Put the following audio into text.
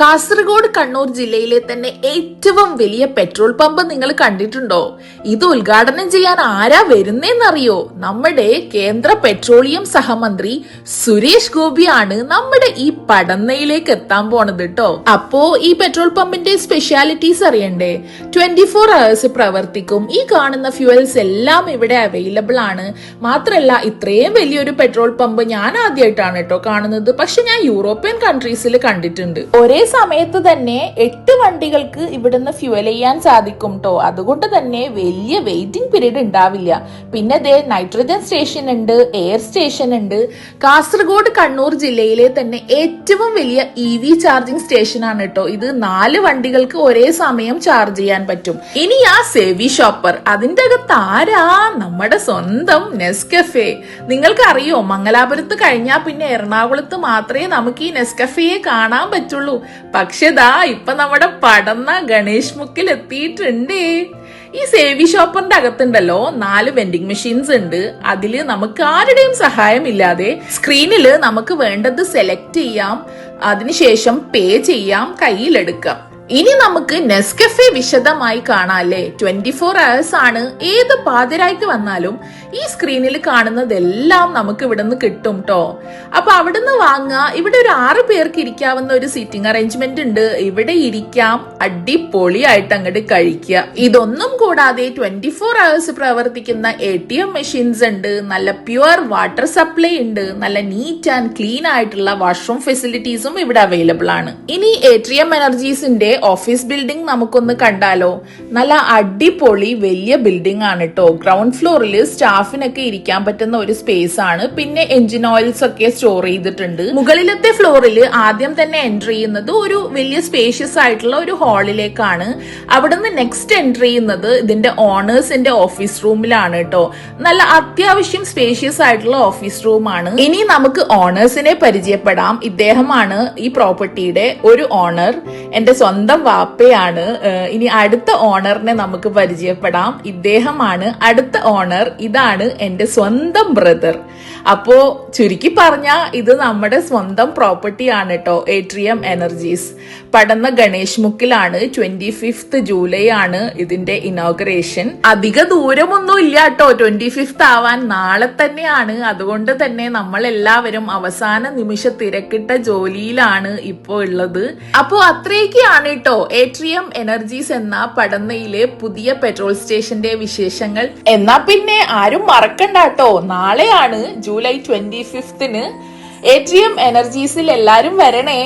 കാസർഗോഡ് കണ്ണൂർ ജില്ലയിലെ തന്നെ ഏറ്റവും വലിയ പെട്രോൾ പമ്പ് നിങ്ങൾ കണ്ടിട്ടുണ്ടോ? ഇത് ഉദ്ഘാടനം ചെയ്യാൻ ആരാ വരുന്നേന്നറിയോ? നമ്മുടെ കേന്ദ്ര പെട്രോളിയം സഹമന്ത്രി സുരേഷ് ഗോപിയാണ് നമ്മുടെ ഈ പടന്നയിലേക്ക് എത്താൻ പോണത് കേട്ടോ. അപ്പോ ഈ പെട്രോൾ പമ്പിന്റെ സ്പെഷ്യാലിറ്റീസ് അറിയണ്ടേ? 24 hours പ്രവർത്തിക്കും. ഈ കാണുന്ന ഫ്യൂവൽസ് എല്ലാം ഇവിടെ അവൈലബിൾ ആണ്. മാത്രല്ല ഇത്രയും വലിയൊരു പെട്രോൾ പമ്പ് ഞാൻ ആദ്യമായിട്ടാണ് കേട്ടോ കാണുന്നത്. പക്ഷെ ഞാൻ യൂറോപ്യൻ കൺട്രീസിൽ കണ്ടിട്ടുണ്ട്. ഒരേ സമയത്ത് തന്നെ 8 വണ്ടികൾക്ക് ഇവിടുന്ന് ഫ്യൂവൽ ചെയ്യാൻ സാധിക്കും ട്ടോ. അതുകൊണ്ട് തന്നെ വലിയ വെയിറ്റിംഗ് പീരീഡ് ഉണ്ടാവില്ല. പിന്നെ നൈട്രജൻ സ്റ്റേഷൻ ഉണ്ട്, എയർ സ്റ്റേഷൻ ഉണ്ട്. കാസർഗോഡ് കണ്ണൂർ ജില്ലയിലെ തന്നെ ഏറ്റവും വലിയ EV ചാർജിംഗ് സ്റ്റേഷൻ ആണ് കേട്ടോ ഇത്. 4 വണ്ടികൾക്ക് ഒരേ സമയം ചാർജ് ചെയ്യാൻ പറ്റും. ഇനി ആ സേവി ഷോപ്പർ, അതിന്റെ അകത്ത് ആരാ? നമ്മുടെ സ്വന്തം നെസ്കഫേ. നിങ്ങൾക്ക് അറിയോ, മംഗലാപുരത്ത് കഴിഞ്ഞാൽ പിന്നെ എറണാകുളത്ത് മാത്രമേ നമുക്ക് ഈ നെസ്കഫേയെ കാണാൻ പറ്റുള്ളൂ. പക്ഷെ ഇപ്പൊ നമ്മുടെ പടന്ന ഗണേഷ് മുക്കിൽ എത്തിയിട്ടുണ്ടേ. ഈ സേവി ഷോപ്പറിന്റെ അകത്തുണ്ടല്ലോ 4 വെൻഡിങ് മെഷീൻസ് ഉണ്ട്. അതില് നമുക്ക് ആരുടെയും സഹായം ഇല്ലാതെ സ്ക്രീനില് നമുക്ക് വേണ്ടത് സെലക്ട് ചെയ്യാം, അതിനുശേഷം പേ ചെയ്യാം, കയ്യിലെടുക്കാം. ഇനി നമുക്ക് നെസ്കഫേ വിശദമായി കാണാല്ലേ. 24 hours ആണ്. ഏത് പാതിരായ്ക്ക് വന്നാലും ഈ സ്ക്രീനിൽ കാണുന്നതെല്ലാം നമുക്ക് ഇവിടുന്ന് കിട്ടും ട്ടോ. അപ്പൊ അവിടുന്ന് വാങ്ങുക. ഇവിടെ ഒരു 6 പേർക്ക് ഇരിക്കാവുന്ന ഒരു സീറ്റിംഗ് അറേഞ്ച്മെന്റ് ഉണ്ട്. ഇവിടെ ഇരിക്കാം, അടിപൊളിയായിട്ട് അങ്ങോട്ട് കഴിക്കുക. ഇതൊന്നും കൂടാതെ 24 hours പ്രവർത്തിക്കുന്ന ATM മെഷീൻസ് ഉണ്ട്. നല്ല പ്യുവർ വാട്ടർ സപ്ലൈ ഉണ്ട്. നല്ല നീറ്റ് ആൻഡ് ക്ലീൻ ആയിട്ടുള്ള വാഷ്റൂം ഫെസിലിറ്റീസും ഇവിടെ അവൈലബിൾ ആണ്. ഇനി ATM എനർജീസിന്റെ ഓഫീസ് ബിൽഡിംഗ് നമുക്കൊന്ന് കണ്ടാലോ? നല്ല അടിപൊളി വലിയ ബിൽഡിംഗ് ആണ് കേട്ടോ. ഗ്രൗണ്ട് ഫ്ലോറിൽ സ്റ്റാഫിനൊക്കെ ഇരിക്കാൻ പറ്റുന്ന ഒരു സ്പേസ് ആണ്. പിന്നെ എഞ്ചിൻ ഓയിൽസ് ഒക്കെ സ്റ്റോർ ചെയ്തിട്ടുണ്ട്. മുകളിലത്തെ ഫ്ലോറിൽ ആദ്യം തന്നെ എൻട്രി ചെയ്യുന്നത് ഒരു വലിയ സ്പേഷ്യസ് ആയിട്ടുള്ള ഒരു ഹാളിലേക്കാണ്. അവിടുന്ന് നെക്സ്റ്റ് എൻട്രി ചെയ്യുന്നത് ഇതിന്റെ ഓണേഴ്സിന്റെ ഓഫീസ് റൂമിലാണ് കേട്ടോ. നല്ല അത്യാവശ്യം സ്പേഷ്യസ് ആയിട്ടുള്ള ഓഫീസ് റൂമാണ്. ഇനി നമുക്ക് ഓണേഴ്സിനെ പരിചയപ്പെടാം. ഇദ്ദേഹമാണ് ഈ പ്രോപ്പർട്ടിയുടെ ഒരു ഓണർ, എന്റെ സ്വന്തം വാപ്പയാണ്. ഇനി അടുത്ത ഓണറിനെ നമുക്ക് പരിചയപ്പെടാം. ഇദ്ദേഹമാണ് അടുത്ത ഓണർ. ഇതാണ് എന്റെ സ്വന്തം ബ്രദർ. അപ്പോ ചുരുക്കി പറഞ്ഞ ഇത് നമ്മുടെ സ്വന്തം പ്രോപ്പർട്ടി ആണ് കേട്ടോ. ATM എനർജീസ് പടന്ന ഗണേഷ് മുക്കിലാണ്. 25th ജൂലൈ ആണ് ഇതിന്റെ ഇനോഗ്രേഷൻ. അധിക ദൂരമൊന്നും ഇല്ല കേട്ടോ 25th ആവാൻ. നാളെ തന്നെയാണ്. അതുകൊണ്ട് തന്നെ നമ്മൾ എല്ലാവരും അവസാന നിമിഷ തിരക്കിട്ട ജോലിയിലാണ് ഇപ്പോ ഉള്ളത്. അപ്പോ അത്രയൊക്കെയാണ് കേട്ടോ ATM എനർജീസ് എന്ന പടന്നയിലെ പുതിയ പെട്രോൾ സ്റ്റേഷന്റെ വിശേഷങ്ങൾ. എന്നാ പിന്നെ ആരും മറക്കണ്ട കേട്ടോ, നാളെയാണ് ജൂലൈ 25th ATM എനർജീസിൽ എല്ലാരും വരണേ.